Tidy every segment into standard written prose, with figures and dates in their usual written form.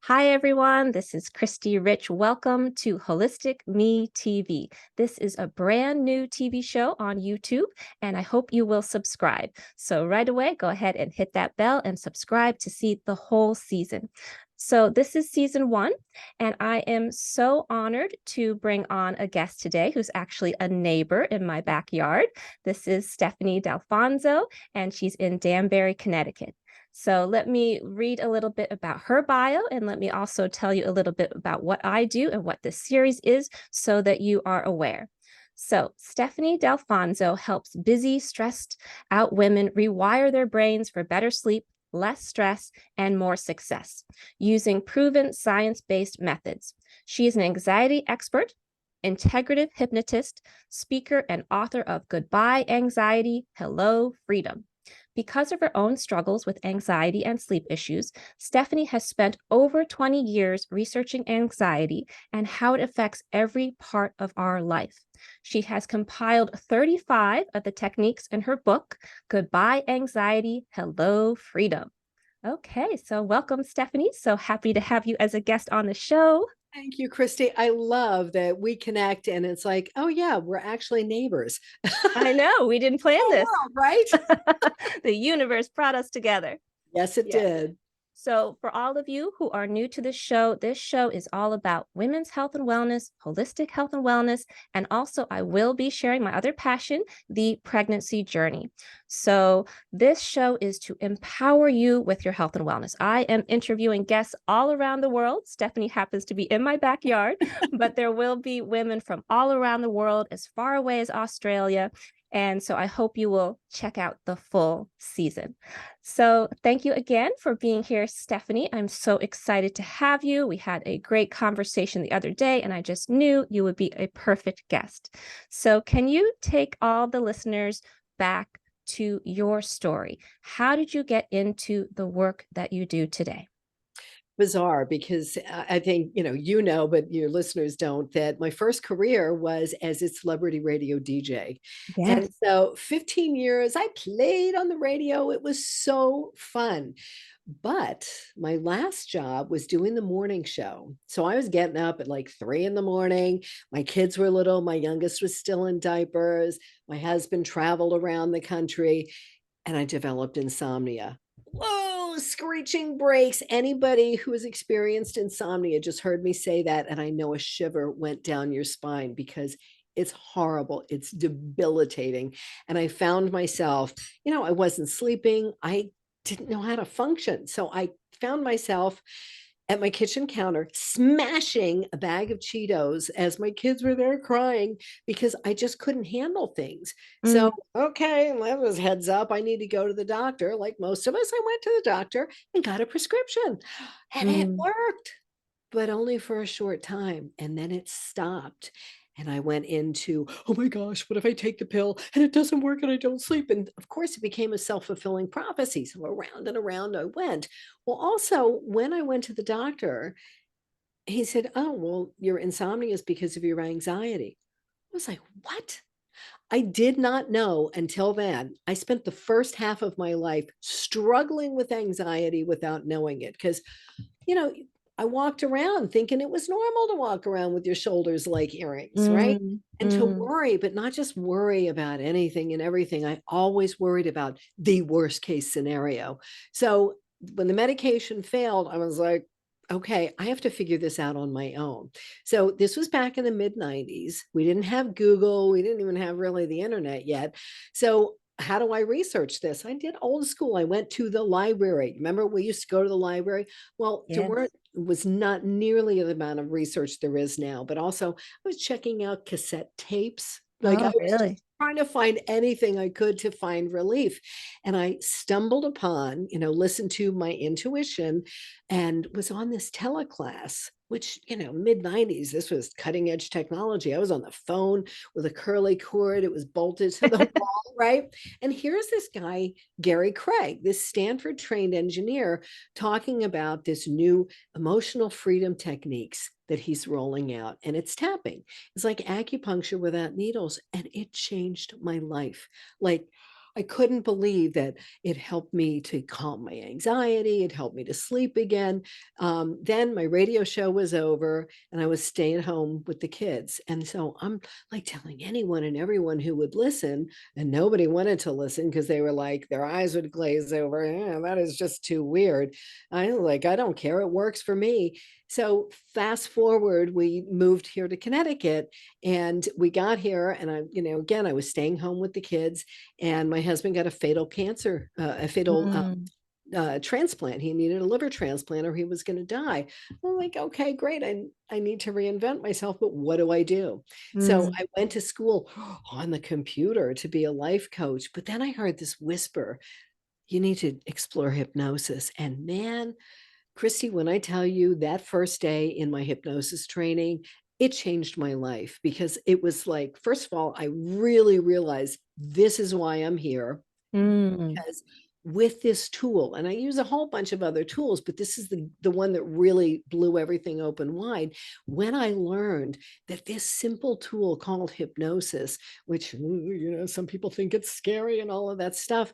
Hi, everyone. This is Khristee Rich. Welcome to Holistic Me TV. This is a brand new TV show on YouTube, and I hope you will subscribe. So, right away, go ahead and hit that bell and subscribe to see the whole season. So, this is season one, and I am so honored to bring on a guest today who's actually a neighbor in my backyard. This is Stephanie Dalfonzo, and she's in Danbury, Connecticut. So let me read a little bit about her bio, and let me also tell you a little bit about what I do and what this series is so that you are aware. So Stephanie Dalfonzo helps busy, stressed out women rewire their brains for better sleep, less stress, and more success using proven science-based methods. She is an anxiety expert, integrative hypnotist, speaker, and author of Goodbye Anxiety, Hello Freedom. Because of her own struggles with anxiety and sleep issues, Stephanie has spent over 20 years researching anxiety and how it affects every part of our life. She has compiled 35 of the techniques in her book, Goodbye Anxiety, Hello Freedom. Okay, so welcome, Stephanie. So happy to have you as a guest on the show. Thank you, Christy. I love that we connect and it's like, oh yeah, we're actually neighbors. I know, we didn't plan Oh, this. world, right? The universe brought us together. Yes, it Yes. did. So, for all of you who are new to this show is all about women's health and wellness, holistic health and wellness, and also I will be sharing my other passion, the pregnancy journey. So, this show is to empower you with your health and wellness. I am interviewing guests all around the world. Stephanie happens to be in my backyard, but there will be women from all around the world, as far away as Australia. And so I hope you will check out the full season. So thank you again for being here, Stephanie. I'm so excited to have you. We had a great conversation the other day, and I just knew you would be a perfect guest. So can you take all the listeners back to your story? How did you get into the work that you do today? Bizarre because I think, but your listeners don't, that my first career was as a celebrity radio DJ. And Yes. so 15 years I played on the radio. It was so fun. But my last job was doing the morning show. So I was getting up at like 3 in the morning. My kids were little. My youngest was still in diapers. My husband traveled around the country and I developed insomnia. Whoa, screeching brakes. Anybody who has experienced insomnia just heard me say that. And I know a shiver went down your spine because it's horrible. It's debilitating. And I found myself, I wasn't sleeping. I didn't know how to function. So I found myself at my kitchen counter smashing a bag of Cheetos as my kids were there crying because I just couldn't handle things. So, Mm, okay, that was heads up. I need to go to the doctor. Like most of us, I went to the doctor and got a prescription, and it mm, worked, but only for a short time. And then it stopped. And I went into, oh my gosh, what if I take the pill and it doesn't work and I don't sleep? And of course, it became a self fulfilling prophecy. So around and around I went. Well, also, when I went to the doctor, he said, oh, well, your insomnia is because of your anxiety. I was like, what? I did not know until then. I spent the first half of my life struggling with anxiety without knowing it because, you know, I walked around thinking it was normal to walk around with your shoulders like earrings, right? mm, And to mm, worry, but not just worry about anything and everything. I always worried about the worst case scenario. So when the medication failed, I was like, okay, I have to figure this out on my own. So this was back in the mid 90s. We didn't have Google, we didn't even have really the internet yet. So how do I research this? I did old school. I went to the library. Remember, we used to go to the library. Well, there weren't yes. was not nearly the amount of research there is now, but also I was checking out cassette tapes. Like I Oh, was just really? trying to find anything I could to find relief. And I stumbled upon, listened to my intuition and was on this teleclass, which, mid 90s, this was cutting edge technology. I was on the phone with a curly cord, it was bolted to the wall, right? And here's this guy, Gary Craig, this Stanford trained engineer, talking about this new emotional freedom techniques that he's rolling out. And it's tapping. It's like acupuncture without needles. And it changed my life. Like, I couldn't believe that it helped me to calm my anxiety. It helped me to sleep again. Then my radio show was over and I was staying home with the kids. And so I'm like telling anyone and everyone who would listen, and nobody wanted to listen because they were like, their eyes would glaze over. Yeah, that is just too weird. I like, I don't care. It works for me. So fast forward, we moved here to Connecticut and we got here and I, again, I was staying home with the kids and my husband got a fatal cancer, a fatal Mm, transplant. He needed a liver transplant or he was going to die. I'm like, okay, great. I need to reinvent myself, but what do I do? So mm, I went to school on the computer to be a life coach. But then I heard this whisper, you need to explore hypnosis. And man, Khristee, when I tell you that first day in my hypnosis training, it changed my life because it was like, first of all, I really realized this is why I'm here mm, because with this tool, and I use a whole bunch of other tools, but this is the one that really blew everything open wide. When I learned that this simple tool called hypnosis, which, some people think it's scary and all of that stuff,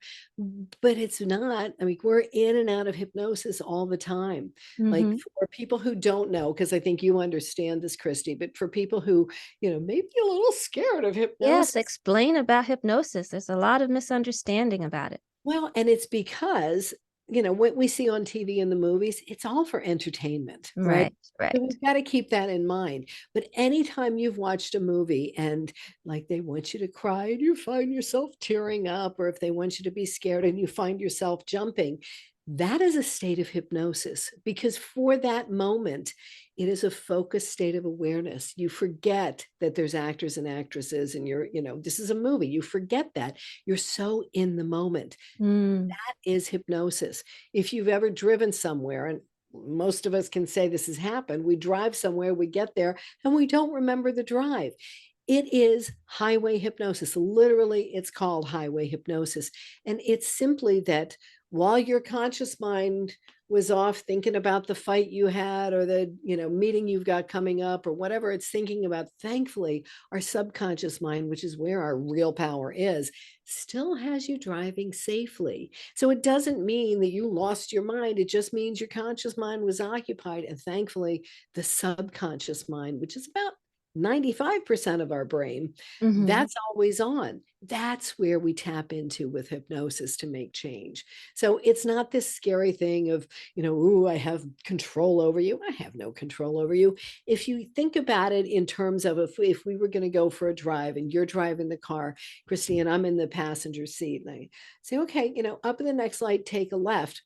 but it's not. I mean, we're in and out of hypnosis all the time. Like mhm. for people who don't know, because I think you understand this, Khristee, but for people who, maybe a little scared of Yes, hypnosis. explain about hypnosis. There's a lot of misunderstanding about it. Well, and it's because, what we see on TV and the movies, it's all for entertainment, right? Right, So right. we've got to keep that in mind. But anytime you've watched a movie and like they want you to cry and you find yourself tearing up, or if they want you to be scared and you find yourself jumping, that is a state of hypnosis because for that moment, it is a focused state of awareness. You forget that there's actors and actresses and this is a movie. You forget that. You're so in the moment. Mm, That is hypnosis. If you've ever driven somewhere, and most of us can say this has happened, we drive somewhere, we get there, and we don't remember the drive. It is highway hypnosis. Literally, it's called highway hypnosis. And it's simply that while your conscious mind was off thinking about the fight you had or the meeting you've got coming up or whatever it's thinking about, thankfully our subconscious mind, which is where our real power is, still has you driving safely. So it doesn't mean that you lost your mind. It just means your conscious mind was occupied. And thankfully, the subconscious mind, which is about 95% of our brain, mhm. that's always on. That's where we tap into with hypnosis to make change. So it's not this scary thing of, ooh, I have control over you. I have no control over you. If you think about it in terms of if we were going to go for a drive and you're driving the car, Khristee, and I'm in the passenger seat, and I say, okay, up in the next light, take a left.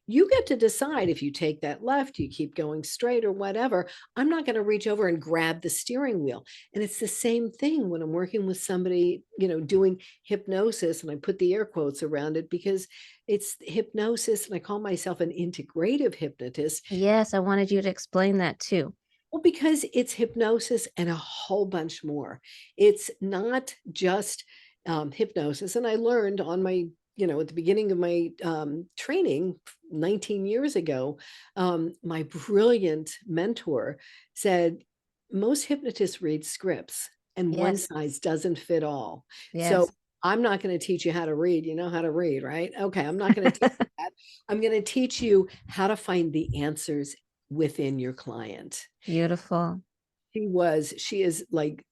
You get to decide if you take that left, you keep going straight or whatever. I'm not going to reach over and grab the steering wheel. And it's the same thing when I'm working with somebody, doing hypnosis, and I put the air quotes around it because it's hypnosis, and I call myself an integrative hypnotist. Yes, I wanted you to explain that too. Well, because it's hypnosis and a whole bunch more. It's not just hypnosis. And I learned on my, at the beginning of my training 19 years ago, my brilliant mentor said, most hypnotists read scripts and one Yes, size doesn't fit all. So yes. I'm not going to teach you how to read. You know how to read, right? Okay. I'm not going to teach you that. I'm going to teach you how to find the answers within your client. Beautiful. She is like,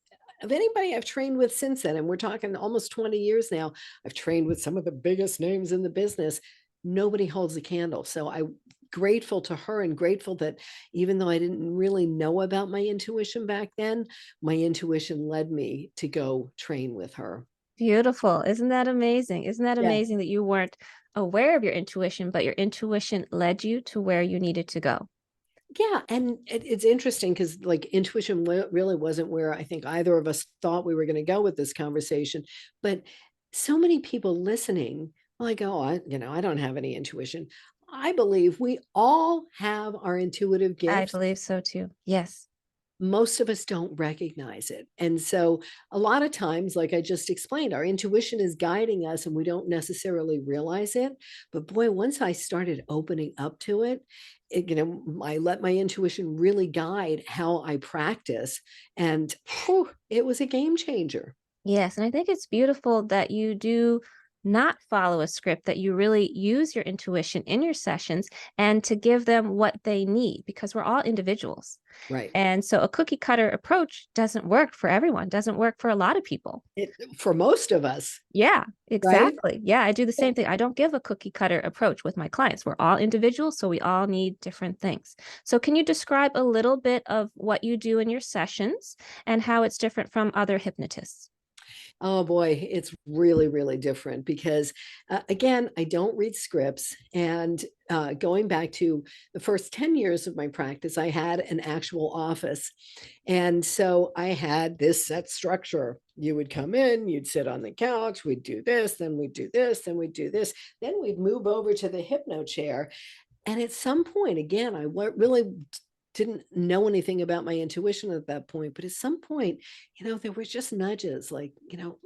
of anybody I've trained with since then, and we're talking almost 20 years now, I've trained with some of the biggest names in the business. Nobody holds a candle. So I'm grateful to her and grateful that even though I didn't really know about my intuition back then, my intuition led me to go train with her. Beautiful. Isn't that amazing? Isn't that Yeah. amazing that you weren't aware of your intuition, but your intuition led you to where you needed to go? Yeah, and it's interesting because like intuition really wasn't where I think either of us thought we were going to go with this conversation, but so many people listening, like, oh, I don't have any intuition. I believe we all have our intuitive I gifts. believe so too. Yes. Most of us don't recognize it. And so a lot of times, like I just explained, our intuition is guiding us and we don't necessarily realize it. But boy, once I started opening up to it, I let my intuition really guide how I practice. And whew, it was a game changer. Yes, and I think it's beautiful that you do not follow a script, that you really use your intuition in your sessions and to give them what they need because we're all individuals. Right. And so a cookie cutter approach doesn't work for everyone, doesn't work for a lot of people. For most of us, Yeah, right? exactly. Yeah, I do the same thing. I don't give a cookie cutter approach with my clients. We're all individuals, so we all need different things. So, can you describe a little bit of what you do in your sessions and how it's different from other hypnotists? Oh boy, it's really, really different because, again, I don't read scripts. And going back to the first 10 years of my practice, I had an actual office. And so I had this set structure. You would come in, you'd sit on the couch, we'd do this, then we'd do this, then we'd do this, then we'd move over to the hypno chair. And at some point, again, really didn't know anything about my intuition at that point, but at some point, there was just nudges like,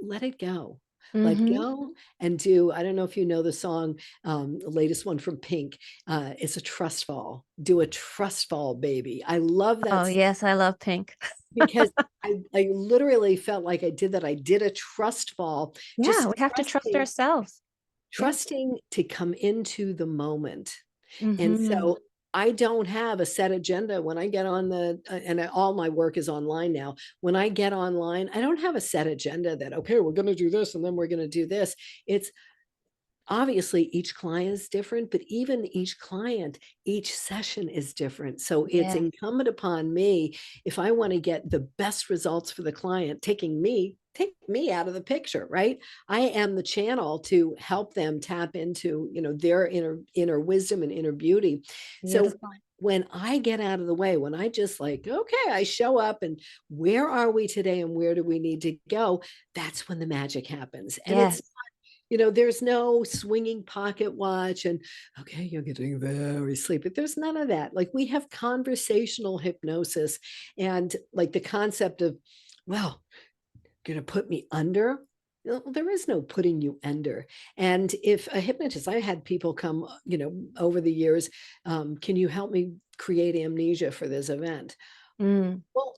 let it go. Let Mhm. go and do. I don't know if you know the song, the latest one from Pink. It's a trust fall. Do a trust fall, baby. I love Oh, that yes, I love pink. because I literally felt like I did that. I did a trust fall, Yeah, we just have to trust trusting, ourselves. Yeah. trusting to come into the moment. And Mhm. so I don't have a set agenda when I get on all my work is online now. When I get online, I don't have a set agenda that, okay, we're going to do this and then we're going to do this. It's obviously each client is different, but even each client, each session is different. So it's Yeah. incumbent upon me, if I want to get the best results for the client, take me out of the picture, right? I am the channel to help them tap into, their inner wisdom and inner beauty. So Beautiful. when I get out of the way, when I just like, okay, I show up and where are we today and where do we need to go? That's when the magic happens. And it's Yes. there's no swinging pocket watch and, okay, you're getting very sleepy. There's none of that. Like we have conversational hypnosis and like the concept of, well, going to put me under. No, there is no putting you under. And if a hypnotist, I had people come, over the years, can you help me create amnesia for this event? Mm. Well,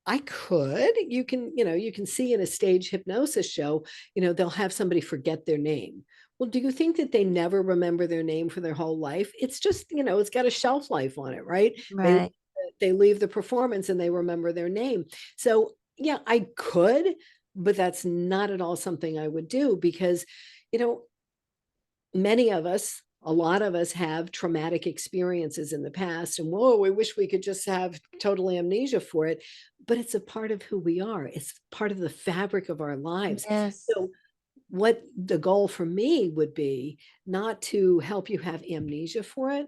I could. You can see in a stage hypnosis show, they'll have somebody forget their name. Well, do you think that they never remember their name for their whole life? It's just, it's got a shelf life on it, right? They Right. they leave the performance and they remember their name. So, yeah, I could, but that's not at all something I would do because, you know, many of us, a lot of us have traumatic experiences in the past, and whoa, we wish we could just have total amnesia for it. But it's a part of who we are, it's part of the fabric of our lives. Yes. So, what the goal for me would be not to help you have amnesia for it,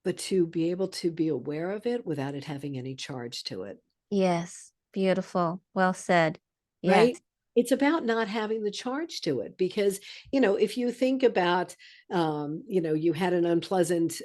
but to be able to be aware of it without it having any charge to it. Yes. Beautiful. Well said. Right? Yes. It's about not having the charge to it because, if you think about, you had an unpleasant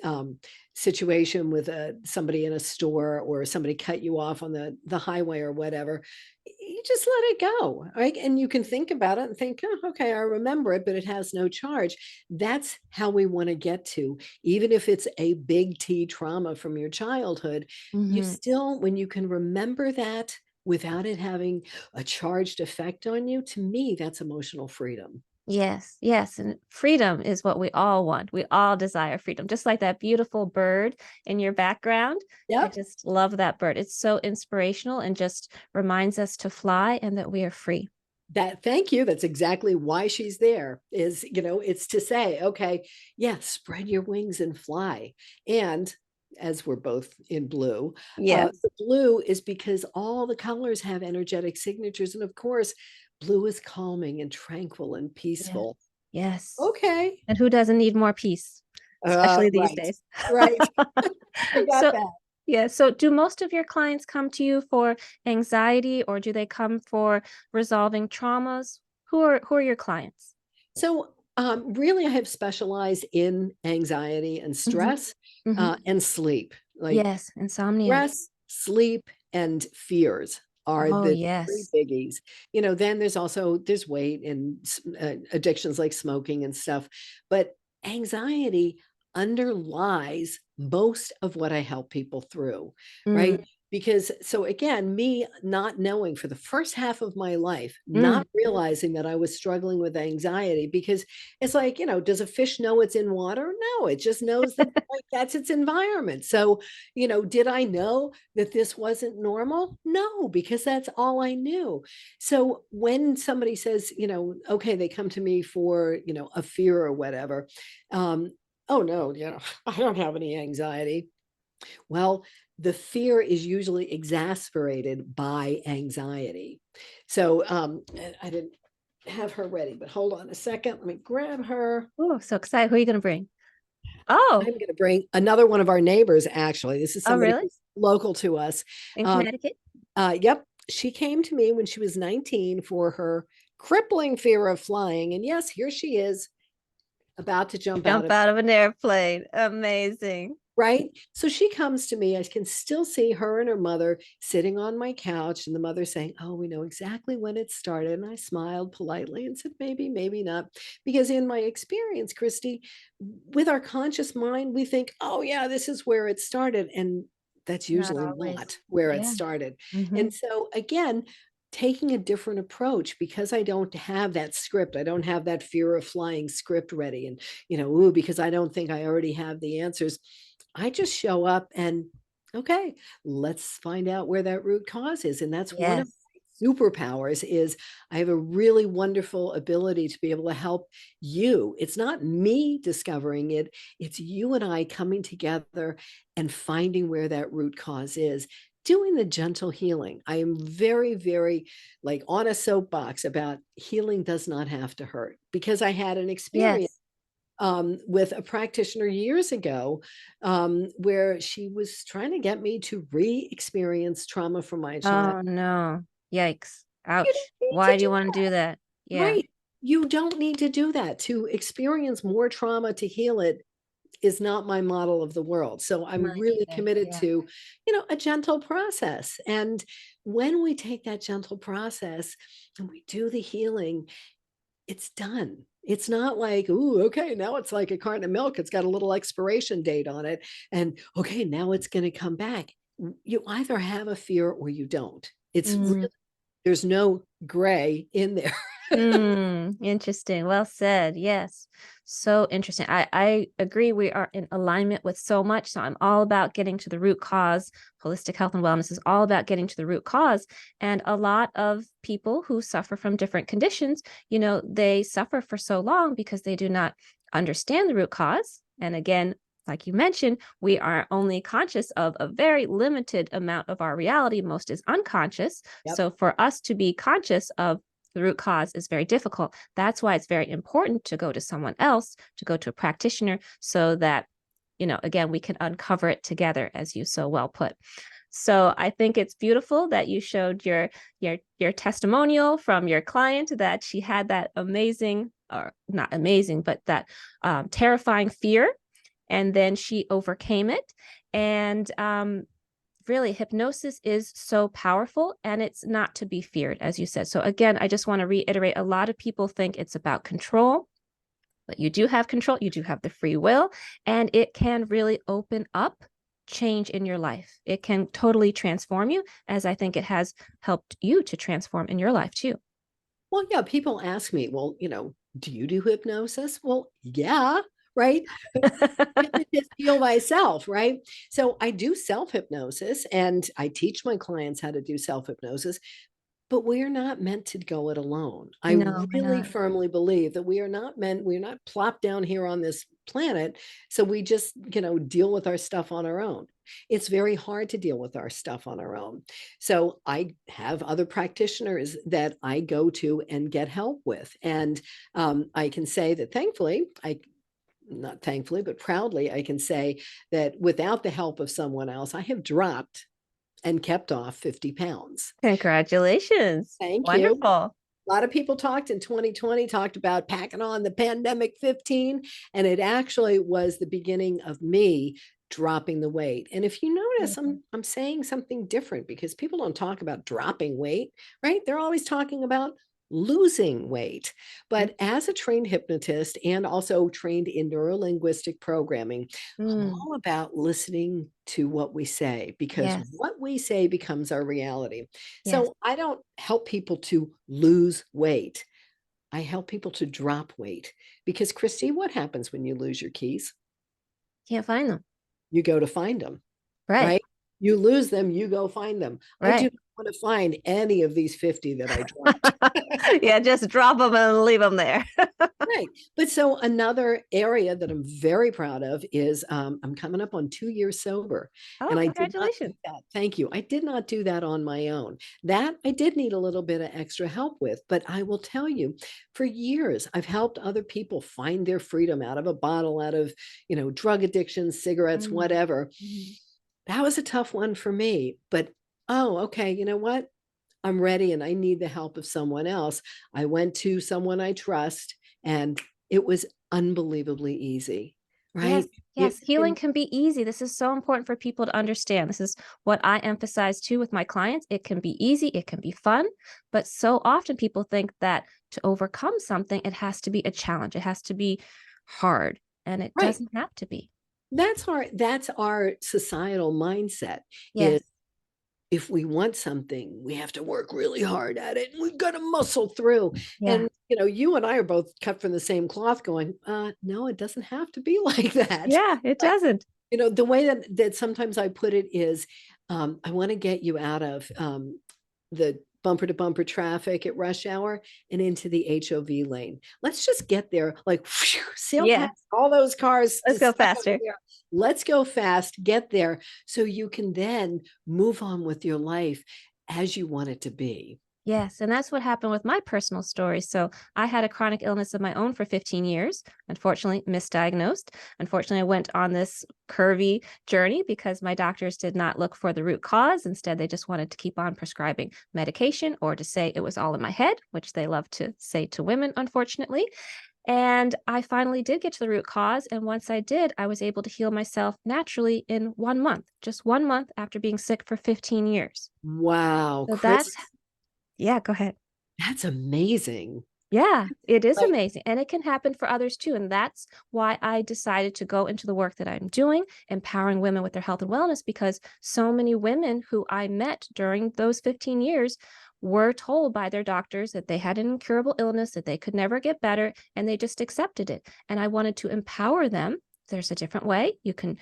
situation with somebody in a store or somebody cut you off on the highway or whatever, you just let it go, right? And you can think about it and think, oh, okay, I remember it, but it has no charge. That's how we want to get to, even if it's a big T trauma from your childhood, you Mhm. still, when you can remember that without it having a charged effect on you, to me, that's emotional freedom. Yes, yes, and freedom is what we all want. We all desire freedom, just like that beautiful bird in your background. I Yep. just love that bird. It's so inspirational and just reminds us to fly and that we are free. Thank you. That's exactly why she's there is, it's to say, okay, yeah, spread your wings and fly. And as we're both in blue, Yes. the blue is because all the colors have energetic signatures. And of course, blue is calming and tranquil and Yes. peaceful. Yes. Okay. And who doesn't need more peace, especially these Right. days? Right. I got So, that. yeah, so do most of your clients come to you for anxiety or do they come for resolving traumas? Who are your clients? So, really, I have specialized in anxiety and Mhm. stress, Mhm. and sleep. Like Yes, insomnia. stress, sleep, and fears are Oh, the three yes. biggies. Then there's weight and addictions like smoking and stuff, but anxiety underlies most of what I help people through, Mm, right? because so again, me not knowing for the first half of my life, Mm, not realizing that I was struggling with anxiety, because it's like, does a fish know it's in water? No, it just knows that like that's its environment. So, did I know that this wasn't normal? No, because that's all I knew. So when somebody says, okay, they come to me for, a fear or whatever, oh no, I don't have any anxiety. Well, the fear is usually exasperated by anxiety. So I didn't have her ready, but hold on a second. Let me grab her. oh, so excited. Who are you going to bring? Oh, I'm going to bring another one of our neighbors, actually. This is oh, somebody really? who's local to us. In Um, Connecticut? yep. She came to me when she was 19 for her crippling fear of flying. And yes, here she is about to jump out Jump of out of an airplane. Amazing. right? So she comes to me. I can still see her and her mother sitting on my couch, and the mother saying, "Oh, we know exactly when it started." And I smiled politely and said, "Maybe, maybe not." Because in my experience, Khristee, with our conscious mind, we think, "Oh, yeah, this is where it started." And that's Not usually always. not where it Yeah. started. Mm-hmm. And so, again, taking a different approach, because I don't have that script. I don't have that fear of flying script ready. And, ooh, because I don't think I already have the answers. I just show up and, okay, let's find out where that root cause is. And that's one of Yes. my superpowers is I have a really wonderful ability to be able to help you. It's not me discovering it. It's you and I coming together and finding where that root cause is, doing the gentle healing. I am very, very like on a soapbox about healing does not have to hurt, because I had an experience Yes. with a practitioner years ago, where she was trying to get me to re-experience trauma from my child. Oh, no. Yikes. You Ouch. don't need Why to do you do want to do that? that, Yeah. right? You don't need to do that. To experience more trauma to heal it is not my model of the world. So I'm Mine really either. committed Yeah. to, a gentle process. And when we take that gentle process and we do the healing, it's done. It's not like, "Ooh, okay, now it's like a carton of milk. It's got a little expiration date on it. And okay, now it's going to come back." You either have a fear or you don't. It's really, Mm. there's no gray in there. Interesting. Well said. Yes. So interesting. I agree. We are in alignment with so much. So I'm all about getting to the root cause. Holistic health and wellness is all about getting to the root cause. And a lot of people who suffer from different conditions, they suffer for so long because they do not understand the root cause. And again, like you mentioned, we are only conscious of a very limited amount of our reality. Most is unconscious. Yep. So for us to be conscious of the root cause is very difficult. That's why it's very important to go to someone else, to go to a practitioner, so that, again, we can uncover it together, as you so well put. So I think it's beautiful that you showed your testimonial from your client that she had that amazing, or not amazing, but that terrifying fear, and then she overcame it. And really, hypnosis is so powerful, and it's not to be feared, as you said. So again, I just want to reiterate, a lot of people think it's about control, but you do have control, you do have the free will, and it can really open up change in your life. It can totally transform you, as I think it has helped you to transform in your life too. Well, yeah, people ask me, well, do you do hypnosis? Well, yeah, right. Hypnotist heal thyself, right? So I do self hypnosis and I teach my clients how to do self hypnosis. But we're not meant to go it alone. I No, we're really not. firmly believe that we're not plopped down here on this planet. So we just, deal with our stuff on our own. It's very hard to deal with our stuff on our own. So I have other practitioners that I go to and get help with. And I can say that thankfully, not thankfully, but proudly, I can say that without the help of someone else, I have dropped and kept off 50 pounds. Congratulations. Thank you. Wonderful. A lot of people talked in 2020, talked about packing on the pandemic 15, and it actually was the beginning of me dropping the weight. And if you notice, Beautiful. I'm saying something different because people don't talk about dropping weight, right? They're always talking about losing weight. But as a trained hypnotist and also trained in neurolinguistic programming, I'm Mm, all about listening to what we say, because yes, what we say becomes our reality. yes. So I don't help people to lose weight. I help people to drop weight, because Khristee, what happens when you lose your keys? Can't find them. You go to find them, Right, right? You lose them, you go find them. I do right. not want to find any of these 50 that I dropped. Yeah, just drop them and leave them there. Right. But so another area that I'm very proud of is I'm coming up on 2 years sober. Oh, And I did not do congratulations. that. Thank you. I did not do that on my own. That I did need a little bit of extra help with. But I will tell you, for years, I've helped other people find their freedom out of a bottle, out of, drug addiction, cigarettes, Mm, whatever. mhm. That was a tough one for me. But oh, okay, you know what? I'm ready and I need the help of someone else. I went to someone I trust, and it was unbelievably easy, Yes, right? yes. Healing And can be easy. This is so important for people to understand. This is what I emphasize too with my clients. It can be easy, it can be fun, but so often people think that to overcome something, it has to be a challenge. It has to be hard, and it right, doesn't have to be. that's our societal mindset is, Yes. if we want something, we have to work really hard at it and we've got to muscle through. Yeah. And you and I are both cut from the same cloth, going, no, it doesn't have to be like that. Yeah, it doesn't. The way that sometimes I put it is, I want to get you out of the bumper to bumper traffic at rush hour and into the HOV lane. Let's just get there, like whew, sail Yeah. past all those cars Let's go stuck over faster. there. Let's go fast, get there, so you can then move on with your life as you want it to be. Yes, and that's what happened with my personal story. So I had a chronic illness of my own for 15 years, unfortunately misdiagnosed. Unfortunately, I went on this curvy journey because my doctors did not look for the root cause. Instead, they just wanted to keep on prescribing medication or to say it was all in my head, which they love to say to women, unfortunately. And I finally did get to the root cause. And once I did, I was able to heal myself naturally in 1 month, just 1 month after being sick for 15 years. Wow, So Chris, yeah, go ahead. that's amazing. Yeah, it is Like, amazing, and it can happen for others too, and that's why I decided to go into the work that I'm doing, empowering women with their health and wellness, because so many women who I met during those 15 years were told by their doctors that they had an incurable illness, that they could never get better, and they just accepted it. And I wanted to empower them. There's a different way. You can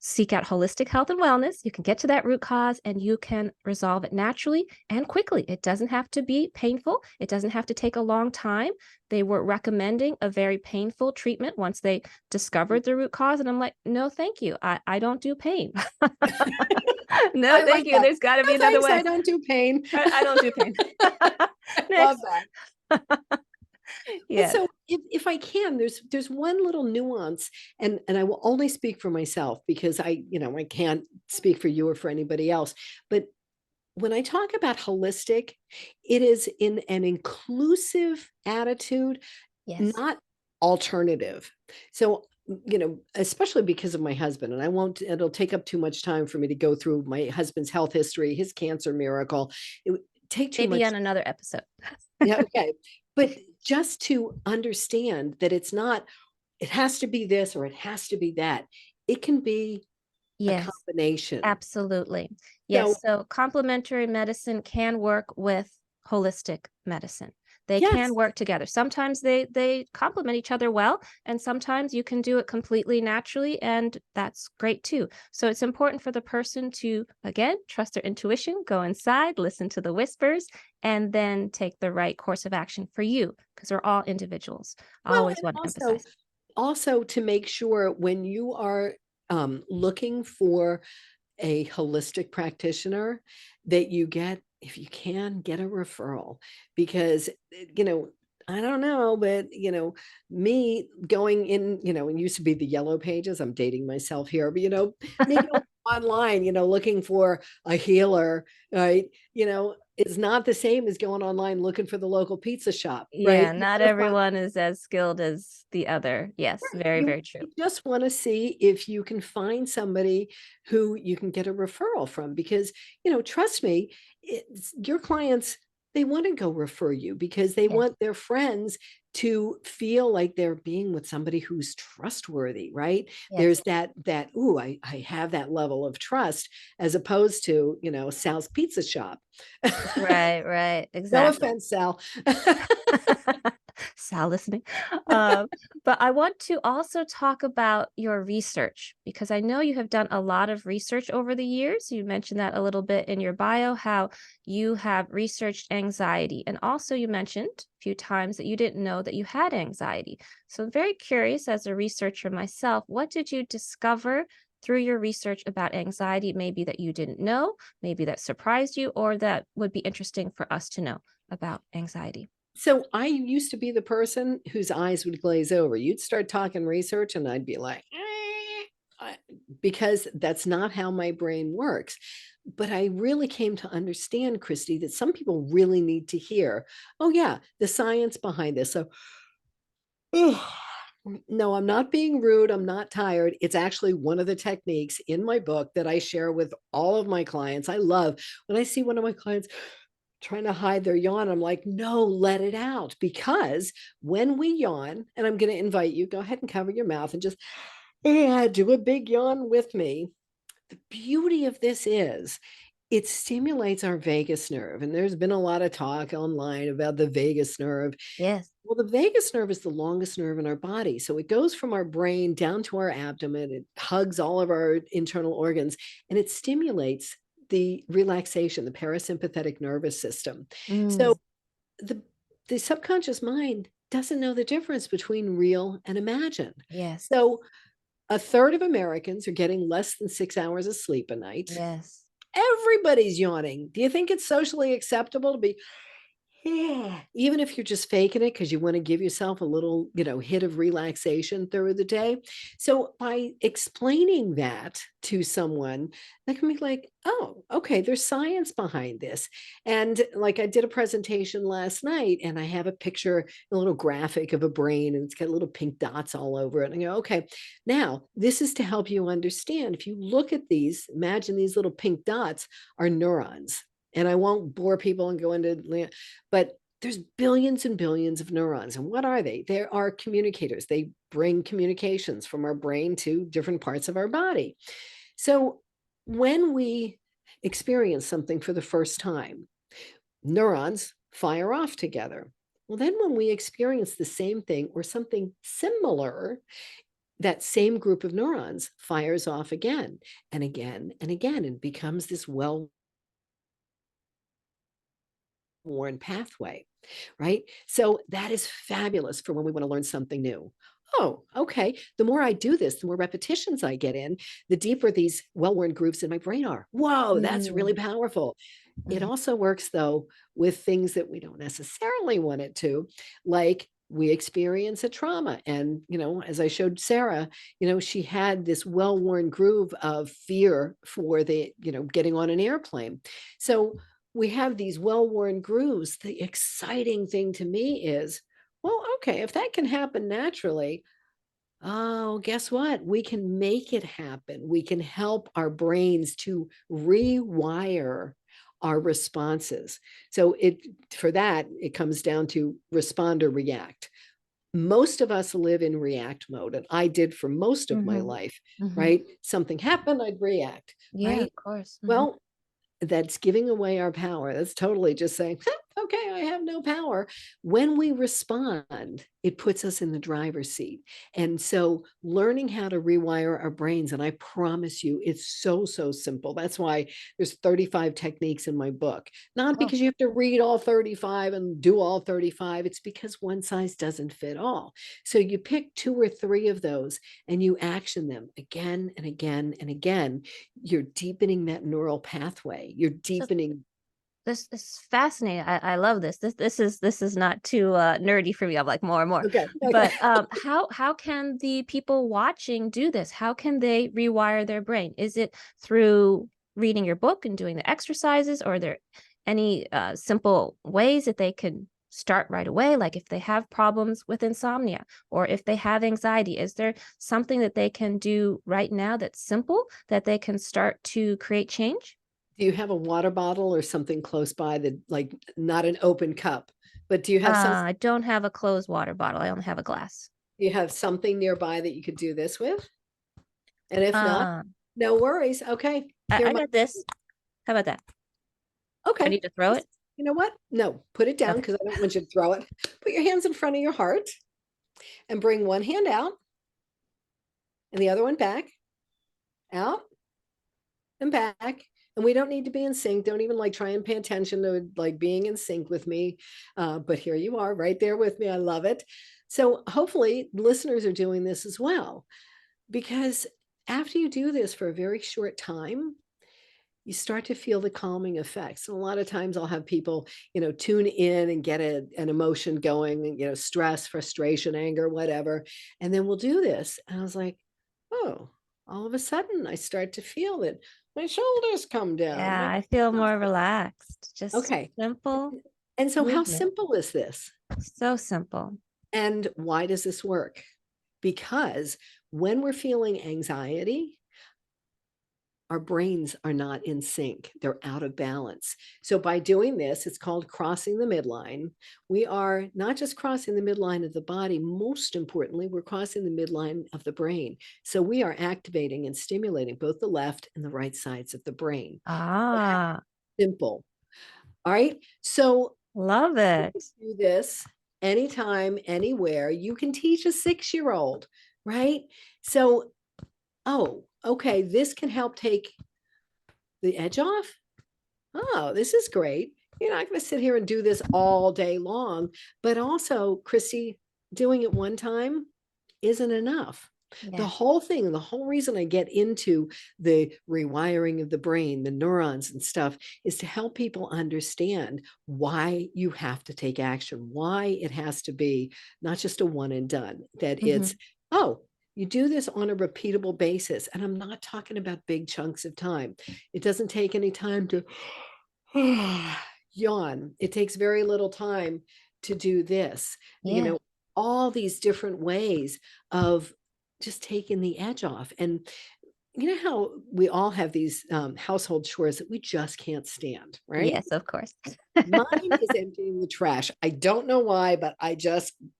seek out holistic health and wellness. You can get to that root cause and you can resolve it naturally and quickly. It doesn't have to be painful. It doesn't have to take a long time. They were recommending a very painful treatment once they discovered the root cause. And I'm like, no, thank you. I don't do pain. No, I thank like you. that. There's got to be No, another thanks, way. I don't do pain. I don't do pain. I love Next. that. But Yes. so if I can, there's one little nuance, and I will only speak for myself, because I can't speak for you or for anybody else. But when I talk about holistic, it is in an inclusive attitude, Yes. not alternative. So, especially because of my husband, and it'll take up too much time for me to go through my husband's health history, his cancer miracle. It would take too Maybe much. on another episode. Yeah, okay. But just to understand that it has to be this or it has to be that. It can be a Yes. combination. Absolutely. So, Yes. So complementary medicine can work with holistic medicine. They can yes. work together. Sometimes they complement each other well, and sometimes you can do it completely naturally, and that's great too. So it's important for the person to again trust their intuition, go inside, listen to the whispers, and then take the right course of action for you because we're all individuals. I Well, always and want to also emphasize. also to make sure when you are looking for a holistic practitioner, that you get, if you can, get a referral, because I don't know, but me going in, it used to be the yellow pages. I'm dating myself here, but me going online, looking for a healer, right? Is not the same as going online looking for the local pizza shop, right? Yeah, You not want to find everyone is as skilled as the other. Yes, Right. very, You very true. you just want to see if you can find somebody who you can get a referral from, because, trust me, your clients they want to go refer you because they Yes. want their friends to feel like they're being with somebody who's trustworthy, right? Yes. There's that, ooh, I have that level of trust, as opposed to, Sal's Pizza Shop. Right, right. No Exactly. offense, Sal. Sal listening. Um, but I want to also talk about your research because I know you have done a lot of research over the years. You mentioned that a little bit in your bio, how you have researched anxiety. And also, you mentioned a few times that you didn't know that you had anxiety. So I'm very curious, as a researcher myself, what did you discover through your research about anxiety, maybe that you didn't know, maybe that surprised you, or that would be interesting for us to know about anxiety? So I used to be the person whose eyes would glaze over. You'd start talking research, and I'd be like, because that's not how my brain works. But I really came to understand, Khristee, that some people really need to hear, oh, yeah, the science behind this. So, no, I'm not being rude. I'm not tired. It's actually one of the techniques in my book that I share with all of my clients. I love when I see one of my clients trying to hide their yawn. I'm like, no, let it out. Because when we yawn, and I'm going to invite you, go ahead and cover your mouth and just do a big yawn with me. The beauty of this is it stimulates our vagus nerve. And there's been a lot of talk online about the vagus nerve. Yes. Well, the vagus nerve is the longest nerve in our body. So it goes from our brain down to our abdomen. It hugs all of our internal organs, and it stimulates the relaxation, the parasympathetic nervous system. Mm, So the the subconscious mind doesn't know the difference between real and imagined. yes. So a third of Americans are getting less than 6 hours of sleep a night. Yes. Everybody's yawning. Do you think it's socially acceptable to be, yeah, even if you're just faking it because you want to give yourself a little, hit of relaxation through the day? So by explaining that to someone, they can be like, oh, okay, there's science behind this. And like I did a presentation last night, and I have a picture, a little graphic of a brain, and it's got little pink dots all over it. And I go, okay, now this is to help you understand. If you look at these, imagine these little pink dots are neurons. And I won't bore people and go into, but there's billions and billions of neurons. And what are they? They are communicators. They bring communications from our brain to different parts of our body. So when we experience something for the first time, neurons fire off together. Well, then when we experience the same thing or something similar, that same group of neurons fires off again and again and again and becomes this well worn pathway, right? So that is fabulous for when we want to learn something new. Oh, okay. The more I do this, the more repetitions I get in, the deeper these well worn grooves in my brain are. Whoa, that's really Mm, powerful. It mhm. also works, though, with things that we don't necessarily want it to, like we experience a trauma. And, as I showed Sarah, she had this well worn groove of fear for getting on an airplane. So we have these well worn grooves. The exciting thing to me is, well, okay, if that can happen naturally, oh, guess what? We can make it happen. We can help our brains to rewire our responses. So for that, it comes down to respond or react. Most of us live in react mode, and I did for most of my Mhm. life, Mhm. right? Something happened, I'd react, Yeah, right? of course. Mhm. Well, that's giving away our power. That's totally just saying, okay, I have no power. When we respond, it puts us in the driver's seat. And so learning how to rewire our brains, and I promise you, it's so, so simple. That's why there's 35 techniques in my book. Not Oh, because you have to read all 35 and do all 35. It's because one size doesn't fit all. So you pick two or three of those and you action them again and again and again. You're deepening that neural pathway. You're so deepening. this is fascinating. I love this. This is not too nerdy for me. I'm like more and more. Okay. Okay. But how can the people watching do this? How can they rewire their brain? Is it through reading your book and doing the exercises, or are there any simple ways that they can start right away? Like if they have problems with insomnia or if they have anxiety, is there something that they can do right now that's simple that they can start to create change? Do you have a water bottle or something close by that, like, not an open cup, but do you have some, I don't have a closed water bottle. I only have a glass. do you have something nearby that you could do this with? And if not, Uh, no worries. Okay. Here I my, got this. How about that? I okay. need to throw it? You know what? No, put it down Okay. because I don't want you to throw it. Put your hands in front of your heart and bring one hand out and the other one back, out and back. And we don't need to be in sync. Don't even like try and pay attention to like being in sync with me. But here you are right there with me. I love it. So hopefully listeners are doing this as well, because after you do this for a very short time, you start to feel the calming effects. And a lot of times I'll have people, tune in and get an emotion going, stress, frustration, anger, whatever. And then we'll do this. And I was like, oh, all of a sudden I start to feel that my shoulders come down. Yeah, I feel more relaxed. Just Okay. simple And so how movement. simple is this? So simple. And why does this work? Because when we're feeling anxiety, our brains are not in sync. They're out of balance. So by doing this, it's called crossing the midline. We are not just crossing the midline of the body, most importantly, we're crossing the midline of the brain. So we are activating and stimulating both the left and the right sides of the brain. Ah, Simple. All right. So love you it. can do this anytime, anywhere. You can teach a 6-year-old, right? So, oh, okay, this can help take the edge off. Oh, this is great. You're not going to sit here and do this all day long. But also, Khristee, doing it one time isn't enough. The Yeah. whole thing, the whole reason I get into the rewiring of the brain, the neurons and stuff, is to help people understand why you have to take action, why it has to be not just a one and done, that it's, Mhm. oh, you do this on a repeatable basis. And I'm not talking about big chunks of time. It doesn't take any time to yawn. It takes very little time to do this. Yeah. All these different ways of just taking the edge off. And you know how we all have these household chores that we just can't stand, right? Yes, of course. Mine is emptying the trash. I don't know why, but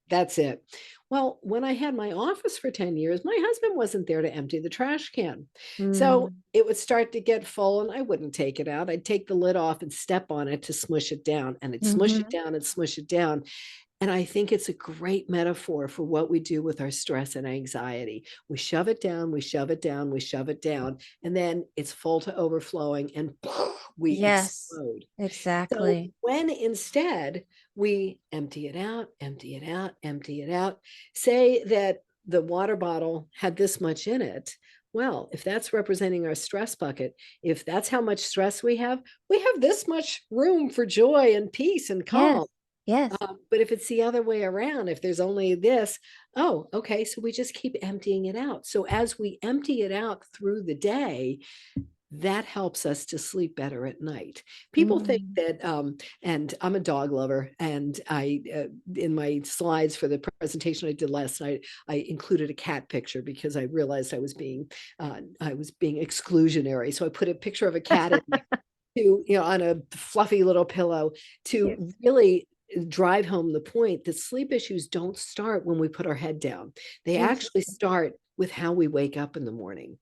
that's it. Well, when I had my office for 10 years, my husband wasn't there to empty the trash can. So Mm, it would start to get full and I wouldn't take it out. I'd take the lid off and step on it to smush it down, and I'd smush it mhm. down and smush it down. And I think it's a great metaphor for what we do with our stress and anxiety. We shove it down, we shove it down, we shove it down, and then it's full to overflowing and we Yes, explode. So exactly. when instead we empty it out, empty it out, empty it out, say that the water bottle had this much in it. Well, if that's representing our stress bucket, if that's how much stress we have this much room for joy and peace and calm. Yes. Yes. But if it's the other way around, if there's only this, oh, okay, so we just keep emptying it out. So as we empty it out through the day, that helps us to sleep better at night. People think Mm. that, and I'm a dog lover, and in my slides for the presentation I did last night, I included a cat picture because I realized I was being exclusionary. So I put a picture of a cat in there to, on a fluffy little pillow Cute. to really drive home the point that sleep issues don't start when we put our head down. They actually Interesting. start with how we wake up in the morning.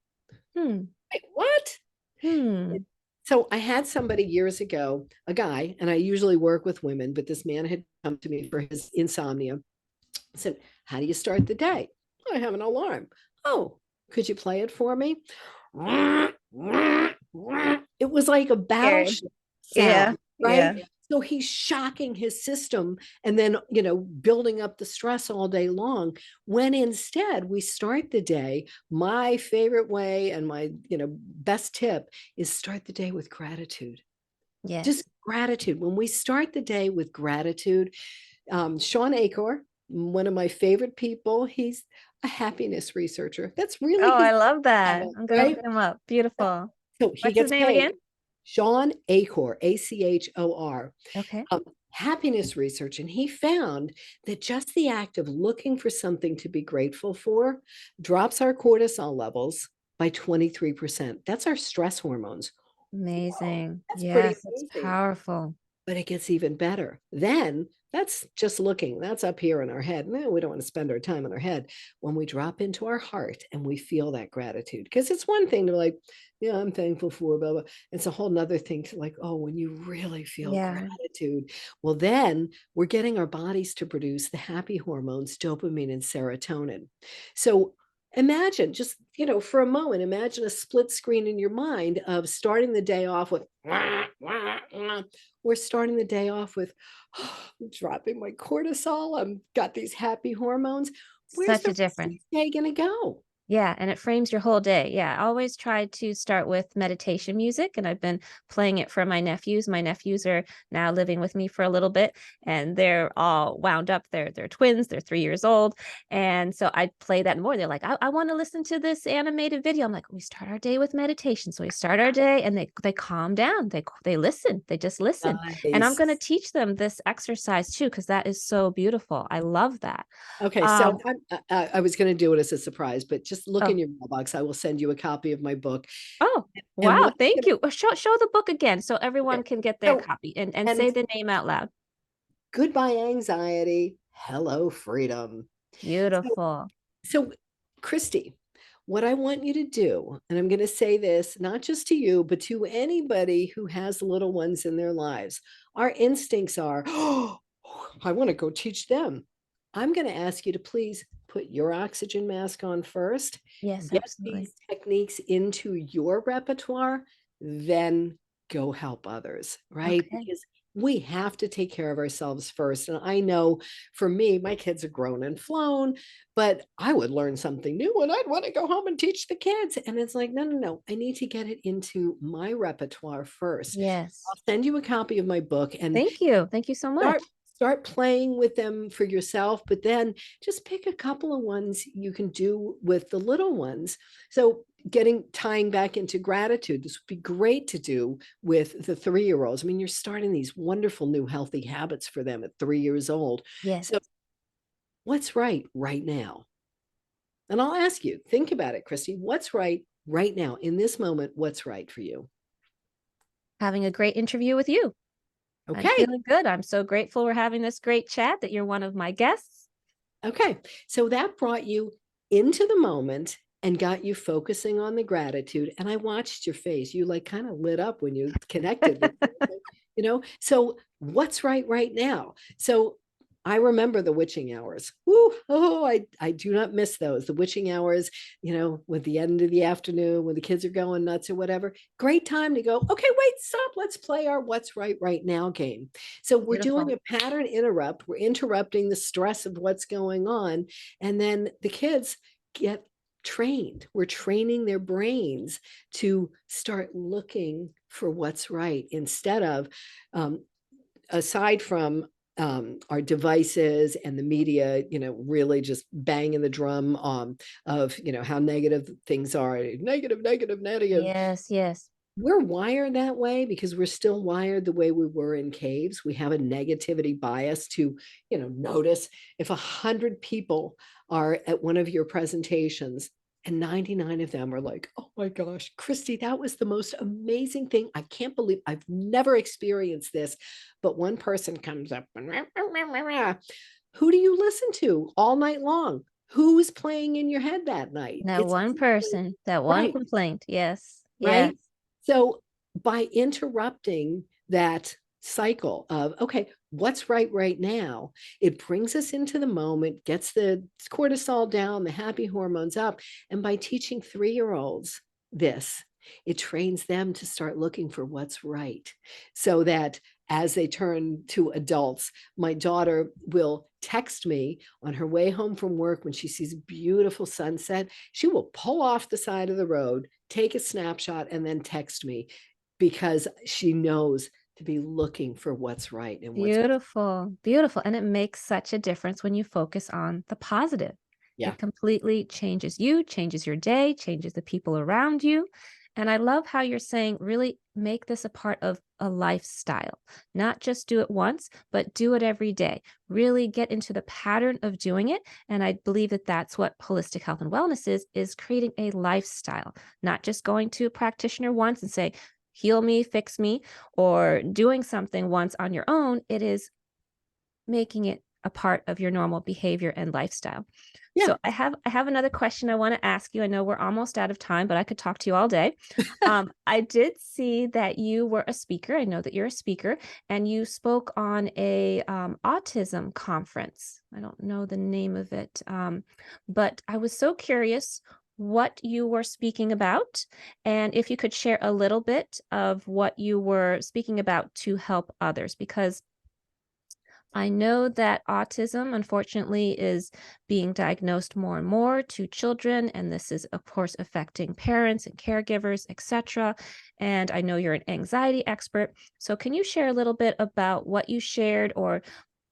Hmm. Wait, what? Hmm. So I had somebody years ago, a guy, and I usually work with women, but this man had come to me for his insomnia. I said, how do you start the day? I have an alarm. Oh, could you play it for me? It was like a Scary. battleship Yeah. sound, right? Yeah. So he's shocking his system and then, building up the stress all day long. When instead we start the day, my favorite way and my, best tip is start the day with gratitude. Just Yes. gratitude. When we start the day with gratitude, Sean Acor, one of my favorite people, he's a happiness researcher. That's really Oh, his I love that. talent, I'm gonna look right? him up. Beautiful. So he What's his gets name paid. again? Sean Acor, Achor, Okay. happiness research. And he found that just the act of looking for something to be grateful for drops our cortisol levels by 23%. That's our stress hormones. Amazing. That's pretty Yes, it's amazing. powerful. But it gets even better. Then that's just looking, that's up here in our head. No, we don't want to spend our time in our head. When we drop into our heart and we feel that gratitude, because it's one thing to like, yeah, I'm thankful for blah, blah. It's a whole nother thing to like, oh, when you really feel Yeah. gratitude, well, then we're getting our bodies to produce the happy hormones, dopamine and serotonin. So imagine just, for a moment, imagine a split screen in your mind of starting the day off with, wah, wah, wah. We're starting the day off with, oh, I'm dropping my cortisol. I've got these happy hormones. Where's Such the a rest of difference. the day going to go? Yeah, and it frames your whole day. Yeah, I always try to start with meditation music, and I've been playing it for my nephews. My nephews are now living with me for a little bit, and they're all wound up. They're twins. They're 3 years old, and so I play that more. They're like, I want to listen to this animated video. I'm like, we start our day with meditation. So we start our day, and they calm down. They listen. They just listen, and I'm Nice. going to teach them this exercise too because that is so beautiful. I love that. Okay, so Um, I was going to do it as a surprise, but just look oh, in your mailbox. I will send you a copy of my book. Oh, And wow, what thank you. Show the book again so okay. everyone can get their So, copy and and say the name out loud. goodbye anxiety, hello freedom. So, Beautiful. so Khristee, what I want you to do, and I'm going to say this not just to you, but to anybody who has little ones in their lives, our instincts are, oh, I want to go teach them. I'm going to ask you to please put your oxygen mask on first, Yes, get absolutely. these techniques into your repertoire, then go help others, right? Okay. Because we have to take care of ourselves first. And I know for me, my kids are grown and flown, but I would learn something new and I'd want to go home and teach the kids. And it's like, no, no, no, I need to get it into my repertoire first. Yes. I'll send you a copy of my book and Thank you. Thank you so much. start playing with them for yourself, but then just pick a couple of ones you can do with the little ones. So getting tying back into gratitude, this would be great to do with the 3-year-olds. I mean, you're starting these wonderful new healthy habits for them at 3 years old. Yes. So what's right now? And I'll ask you, think about it, Khristee. What's right now in this moment? What's right for you? Having a great interview with you. I'm Okay. feeling good. I'm so grateful we're having this great chat that you're one of my guests. Okay. So that brought you into the moment and got you focusing on the gratitude. And I watched your face. You like kind of lit up when you connected with me. So what's right now? So I remember the witching hours. Woo, oh, I do not miss those. The witching hours, with the end of the afternoon when the kids are going nuts or whatever. Great time to go, okay, wait, stop. Let's play our what's right now game. So we're doing Beautiful. a pattern interrupt. We're interrupting the stress of what's going on. And then the kids get trained. We're training their brains to start looking for what's right instead of aside from our devices and the media, really just banging the drum of, how negative things are, negative, negative, negative. Yes, yes. We're wired that way because we're still wired the way we were in caves. We have a negativity bias to, notice if 100 people are at one of your presentations and 99 of them are like, oh my gosh, Khristee, that was the most amazing thing. I can't believe I've never experienced this. But one person comes up and who do you listen to all night long? Who's playing in your head that night? That It's one person, that one right, complaint. Yes. Yes. right. So by interrupting that cycle of, okay, what's right now, it brings us into the moment, gets the cortisol down, the happy hormones up. And by teaching 3-year-olds this, it trains them to start looking for what's right so that as they turn to adults, my daughter will text me on her way home from work when she sees a beautiful sunset. She will pull off the side of the road, take a snapshot, and then text me because she knows to be looking for what's right and what's Beautiful, beautiful, and it makes such a difference when you focus on the positive. yeah. It completely changes you, changes your day, changes the people around you, and I love how you're saying really make this a part of a lifestyle. Not just do it once, but do it every day. Really get into the pattern of doing it, and I believe that that's what holistic health and wellness is creating a lifestyle, not just going to a practitioner once and say, heal me, fix me, or doing something once on your own. It is making it a part of your normal behavior and lifestyle. Yeah. So I have another question I want to ask you. I know we're almost out of time, but I could talk to you all day. I did see that you were a speaker. I know that you're a speaker, and you spoke on a autism conference. I don't know the name of it, but I was so curious what you were speaking about, and if you could share a little bit of what you were speaking about to help others, because I know that autism, unfortunately, is being diagnosed more and more to children, and this is, of course, affecting parents and caregivers, etc. And I know you're an anxiety expert. So, can you share a little bit about what you shared, or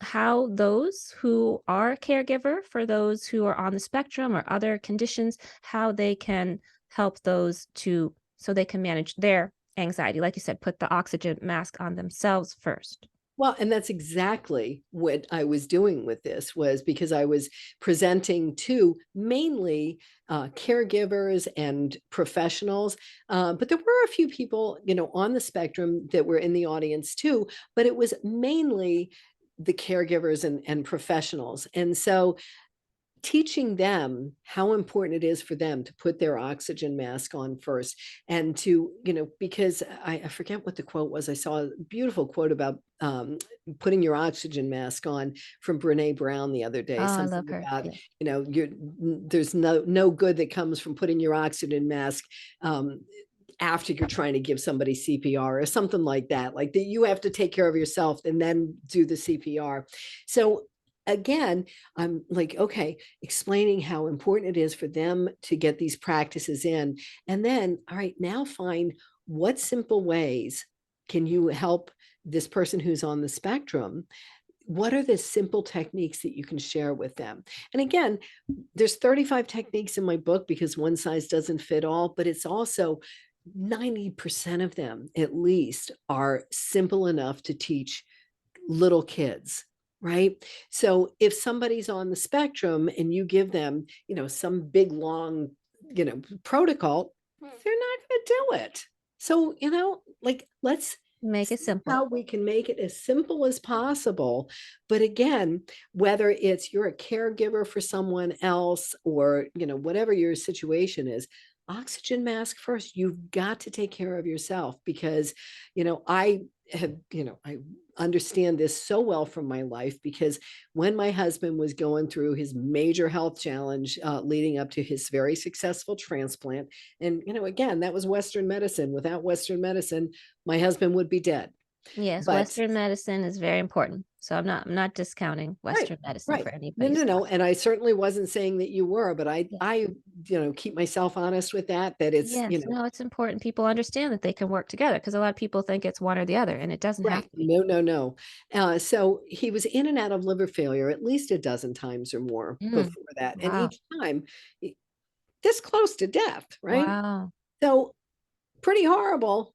how those who are a caregiver for those who are on the spectrum or other conditions, how they can help those to so they can manage their anxiety? Like you said, put the oxygen mask on themselves first. Well, and that's exactly what I was doing with this, was because I was presenting to mainly caregivers and professionals, but there were a few people, on the spectrum that were in the audience too, but it was mainly the caregivers and professionals. And so teaching them how important it is for them to put their oxygen mask on first, and to, because I forget what the quote was. I saw a beautiful quote about putting your oxygen mask on from Brene Brown the other day, Oh, I something love her. about, Yeah. there's no good that comes from putting your oxygen mask after you're trying to give somebody CPR or something like that, like that you have to take care of yourself and then do the CPR. So again, I'm like, okay, explaining how important it is for them to get these practices in. And then, all right, now find what simple ways can you help this person who's on the spectrum. What are the simple techniques that you can share with them? And again, there's 35 techniques in my book because one size doesn't fit all, but it's also 90% of them at least are simple enough to teach little kids, right? So if somebody's on the spectrum and you give them, some big long, protocol, they're not going to do it. So, like, let's Make it see simple. how we can make it as simple as possible. But again, whether it's you're a caregiver for someone else, or, whatever your situation is, oxygen mask first. You've got to take care of yourself, because, I have, I understand this so well from my life, because when my husband was going through his major health challenge leading up to his very successful transplant, and, again, that was Western medicine. Without Western medicine, my husband would be dead. Yes, But Western medicine is very important. So I'm not discounting right, Western medicine right. for No, anybody's no, no. thought. And I certainly wasn't saying that you were, but Yeah. I, keep myself honest with that, that it's, Yes, no, it's important people understand that they can work together, because a lot of people think it's one or the other, and it doesn't have right. to be. No, no, no. So he was in and out of liver failure at least a dozen times or more Mm, before that. And wow. each time this close to death, right? Wow. So pretty horrible.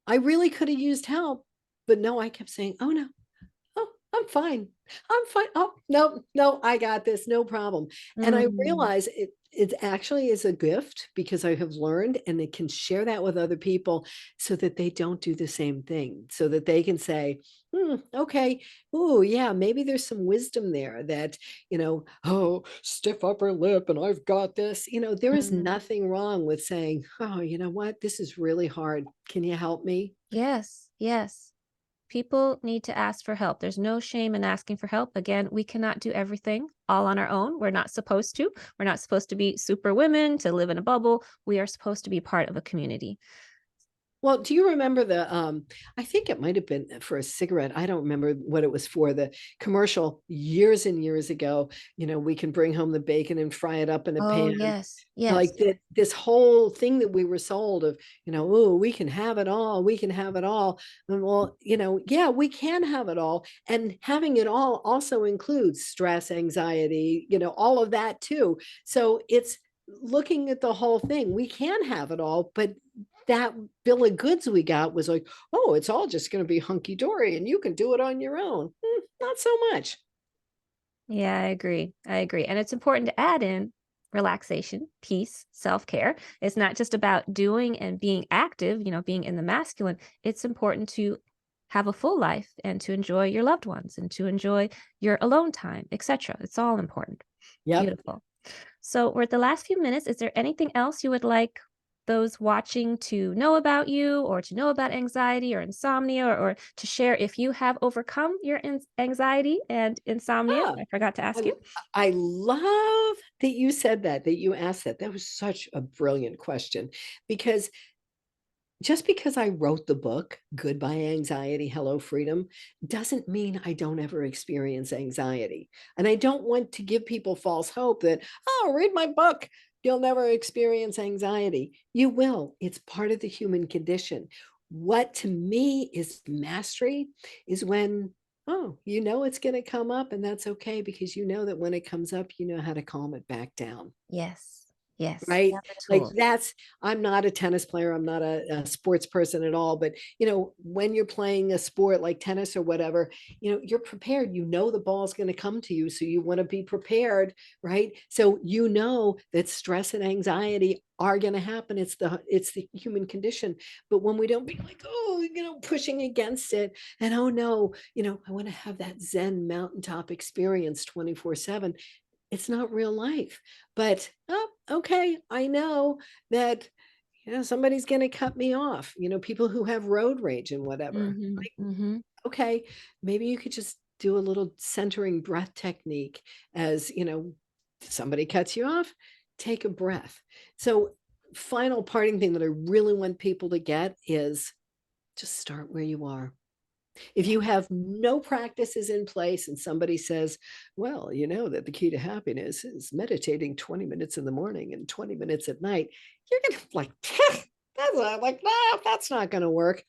I really could have used help, but no, I kept saying, oh no, oh, I'm fine. I'm fine. Oh, no, no, I got this, no problem. And I Mm, realize it actually is a gift, because I have learned, and they can share that with other people so that they don't do the same thing, so that they can say, okay, oh yeah, maybe there's some wisdom there, that, oh, stiff upper lip and I've got this. There is mm. nothing wrong with saying, oh, you know what? This is really hard. Can you help me? Yes, yes. People need to ask for help. There's no shame in asking for help. Again, we cannot do everything all on our own. We're not supposed to. We're not supposed to be super women to live in a bubble. We are supposed to be part of a community. Well, do you remember I think it might have been for a cigarette. I don't remember what it was for, the commercial years and years ago. We can bring home the bacon and fry it up in a Oh, pan. yes. Yes. Like that, this whole thing that we were sold of, oh, we can have it all. We can have it all. And well, yeah, we can have it all. And having it all also includes stress, anxiety, all of that too. So it's looking at the whole thing. We can have it all, but that bill of goods we got was like, oh, it's all just going to be hunky dory and you can do it on your own. Not so much. Yeah, I agree. I agree. And it's important to add in relaxation, peace, self-care. It's not just about doing and being active, being in the masculine. It's important to have a full life and to enjoy your loved ones and to enjoy your alone time, etc. It's all important. Yep. Beautiful. So, we're at the last few minutes. Is there anything else you would like those watching to know about you or to know about anxiety or insomnia or to share if you have overcome your anxiety and insomnia? Ah, I forgot to I ask you. I love that you said that you asked that. That was such a brilliant question because just because I wrote the book, Goodbye Anxiety, Hello Freedom, doesn't mean I don't ever experience anxiety. And I don't want to give people false hope that, oh, read my book. You'll never experience anxiety. You will. It's part of the human condition. What to me is mastery is when, oh, you know it's going to come up, and that's okay because you know that when it comes up, you know how to calm it back down. Yes. Yes. You Right? have the Like tools. that's I'm not a tennis player, I'm not a sports person at all, but, you know, when you're playing a sport like tennis or whatever, you know, you're prepared, you know the ball's gonna come to you, so you wanna be prepared, right? So you know that stress and anxiety are gonna happen, it's the human condition, but when we don't be like, "Oh," you know, pushing against it, and, "Oh, no," you know, "I wanna have that Zen mountaintop experience 24/7," it's not real life. But, oh, okay, I know that, you know, somebody's gonna cut me off, you know, people who have road rage and whatever. Mhm. Mhm. Okay, maybe you could just do a little centering breath technique as, you know, somebody cuts you off, take a breath. So, final parting thing that I really want people to get is just start where you are. If Yeah. you have no practices in place and somebody says, well, you know that the key to happiness is meditating 20 minutes in the morning and 20 minutes at night, you're going to like, that's not like, no, that's not going to work.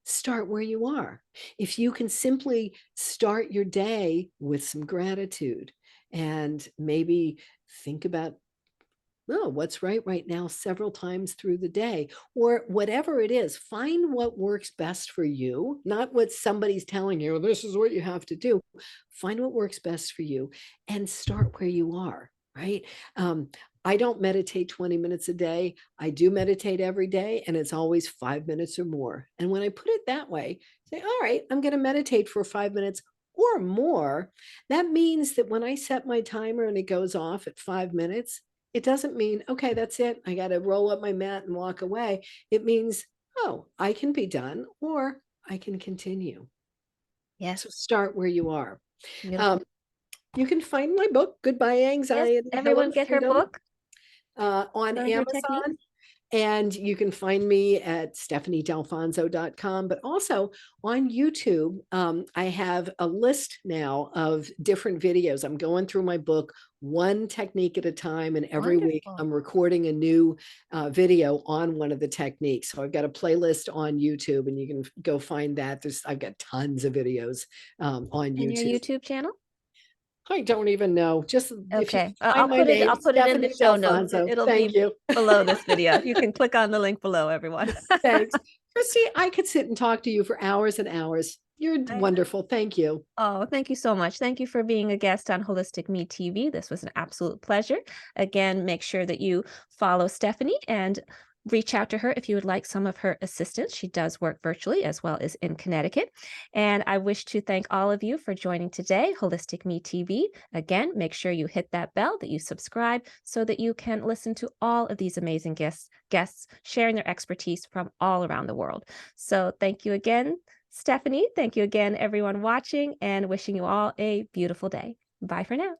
Start where you are. If you can simply start your day with some gratitude and maybe think about no, what's right now several times through the day, or whatever it is, find what works best for you, not what somebody's telling you, this is what you have to do. Find what works best for you and start where you are, right? Um, I don't meditate 20 minutes a day. I do meditate every day, and it's always 5 minutes or more. And when I put it that way, say, all right, I'm going to meditate for 5 minutes or more. That means that when I set my timer and it goes off at 5 minutes, it doesn't mean, okay, that's it. I got to roll up my mat and walk away. It means, oh, I can be done or I can continue. So Yes. start where you are. Um, Beautiful. you can find my book, Goodbye Yes. Anxiety, Hello Everyone get her Freedom, book. on Learn her Amazon. techniques. And you can find me at stephaniedalfonzo.com, but also on YouTube. I have a list now of different videos. I'm going through my book one technique at a time, and every week Wonderful. I'm recording a new video on one of the techniques. So I've got a playlist on YouTube, and you can go find that. I've got tons of videos on And your YouTube. YouTube channel? I don't even know. Just if you Okay. I'll find my put it name, I'll put it in the Stephanie show notes. Dalfonzo. It'll Thank be you. below this video. You can click on the link below, everyone. Thanks. Khristee, I could sit and talk to you for hours and hours. You're I know. wonderful. Thank you. Oh, thank you so much. Thank you for being a guest on Holistic Me TV. This was an absolute pleasure. Again, make sure that you follow Stephanie and reach out to her if you would like some of her assistance. She does work virtually as well as in Connecticut. And I wish to thank all of you for joining today, Holistic Me TV. Again, make sure you hit that bell, that you subscribe so that you can listen to all of these amazing guests sharing their expertise from all around the world. So thank you again, Stephanie. Thank you again, everyone watching, and wishing you all a beautiful day. Bye for now.